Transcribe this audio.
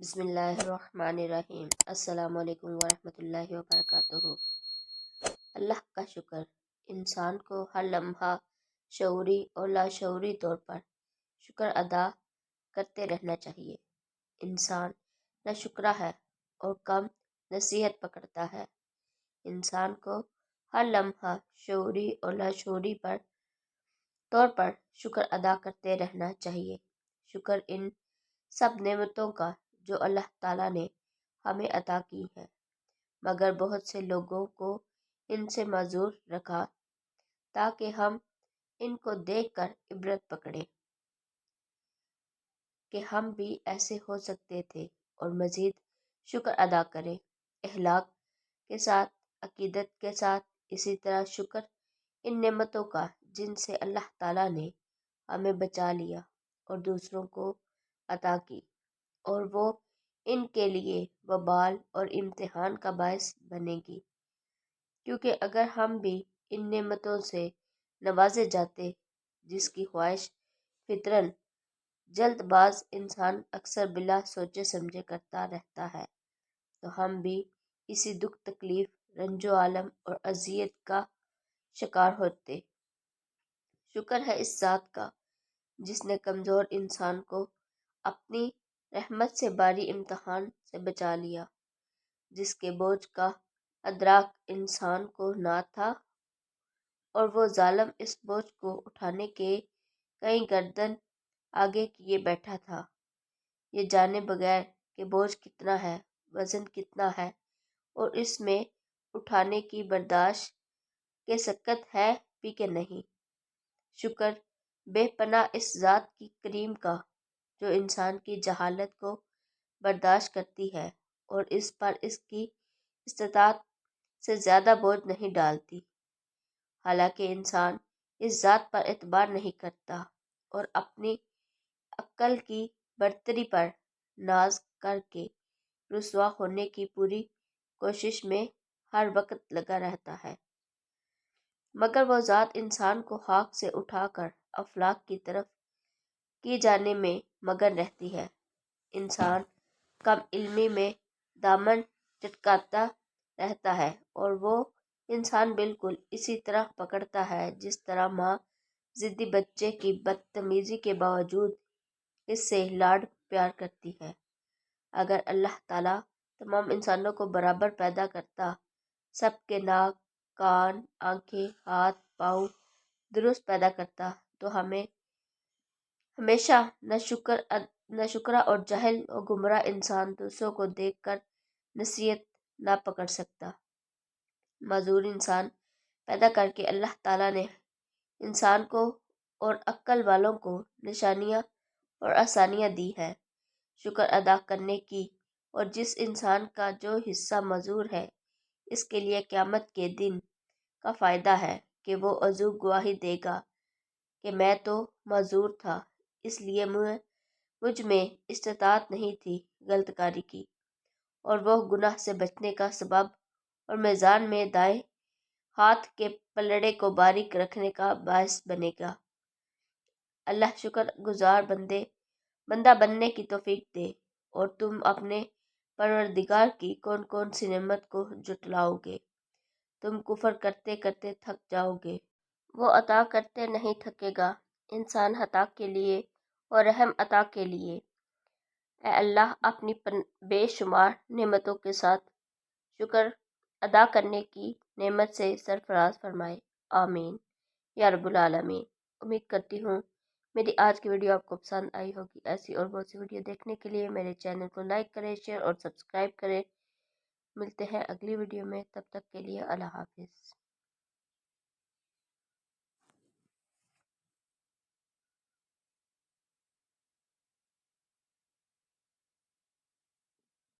بسم اللہ الرحمن الرحیم۔ السلام علیکم ورحمۃ اللہ وبرکاتہ۔ اللہ کا شکر انسان کو ہر لمحہ شعوری اور لاشعوری طور پر شکر ادا کرتے رہنا چاہیے۔ انسان ناشکرا ہے اور کم نصیحت پکڑتا ہے۔ انسان کو ہر لمحہ شعوری اور لاشعوری طور پر شکر ادا کرتے رہنا چاہیے۔ شکر ان سب نعمتوں کا جو اللہ تعالیٰ نے ہمیں عطا کی ہے، مگر بہت سے لوگوں کو ان سے معذور رکھا تاکہ ہم ان کو دیکھ کر عبرت پکڑیں کہ ہم بھی ایسے ہو سکتے تھے اور مزید شکر ادا کریں، اخلاق کے ساتھ، عقیدت کے ساتھ۔ اسی طرح شکر ان نعمتوں کا جن سے اللہ تعالیٰ نے ہمیں بچا لیا اور دوسروں کو عطا کی، اور وہ ان کے لیے وبال اور امتحان کا باعث بنے گی، کیونکہ اگر ہم بھی ان نعمتوں سے نوازے جاتے جس کی خواہش فطرتاً جلد باز انسان اکثر بلا سوچے سمجھے کرتا رہتا ہے، تو ہم بھی اسی دکھ، تکلیف، رنج و عالم اور اذیت کا شکار ہوتے۔ شکر ہے اس ذات کا جس نے کمزور انسان کو اپنی رحمت سے بھاری امتحان سے بچا لیا، جس کے بوجھ کا ادراک انسان کو نہ تھا، اور وہ ظالم اس بوجھ کو اٹھانے کے کئی گردن آگے کیے بیٹھا تھا، یہ جانے بغیر کہ بوجھ کتنا ہے، وزن کتنا ہے، اور اس میں اٹھانے کی برداشت کے سکت ہے بھی کہ نہیں۔ شکر بے پناہ اس ذات کی کریم کا جو انسان کی جہالت کو برداشت کرتی ہے اور اس پر اس کی استطاعت سے زیادہ بوجھ نہیں ڈالتی، حالانکہ انسان اس ذات پر اعتبار نہیں کرتا اور اپنی عقل کی برتری پر ناز کر کے رسوا ہونے کی پوری کوشش میں ہر وقت لگا رہتا ہے، مگر وہ ذات انسان کو خاک سے اٹھا کر افلاک کی طرف کی جانے میں مگن رہتی ہے۔ انسان کم علمی میں دامن چٹکاتا رہتا ہے، اور وہ انسان بالکل اسی طرح پکڑتا ہے جس طرح ماں ضدی بچے کی بدتمیزی کے باوجود اس سے لاڈ پیار کرتی ہے۔ اگر اللہ تعالیٰ تمام انسانوں کو برابر پیدا کرتا، سب کے ناک، کان، آنکھیں، ہاتھ، پاؤں درست پیدا کرتا، تو ہمیں ہمیشہ ناشکرا اور جاہل و گمراہ انسان دوسروں کو دیکھ کر نصیحت نہ پکڑ سکتا۔ معذور انسان پیدا کر کے اللہ تعالیٰ نے انسان کو اور عقل والوں کو نشانیاں اور آسانیاں دی ہیں شکر ادا کرنے کی، اور جس انسان کا جو حصہ معذور ہے اس کے لیے قیامت کے دن کا فائدہ ہے کہ وہ عضو گواہی دے گا کہ میں تو معذور تھا، اس لیے مجھ میں استطاعت نہیں تھی غلط کاری کی، اور وہ گناہ سے بچنے کا سبب اور میزان میں دائیں ہاتھ کے پلڑے کو باریک رکھنے کا باعث بنے گا۔ اللہ شکر گزار بندہ بننے کی توفیق دے، اور تم اپنے پروردگار کی کون کون سی نعمت کو جھٹلاؤ گے، تم کفر کرتے کرتے تھک جاؤ گے، وہ عطا کرتے نہیں تھکے گا، انسان عطا کے لیے اور رحم عطا کے لیے۔ اے اللہ اپنی بے شمار نعمتوں کے ساتھ شکر ادا کرنے کی نعمت سے سرفراز فرمائے، آمین یا رب العالمین۔ امید کرتی ہوں میری آج کی ویڈیو آپ کو پسند آئی ہوگی۔ ایسی اور بہت سی ویڈیو دیکھنے کے لیے میرے چینل کو لائک کریں، شیئر اور سبسکرائب کریں۔ ملتے ہیں اگلی ویڈیو میں، تب تک کے لیے اللہ حافظ۔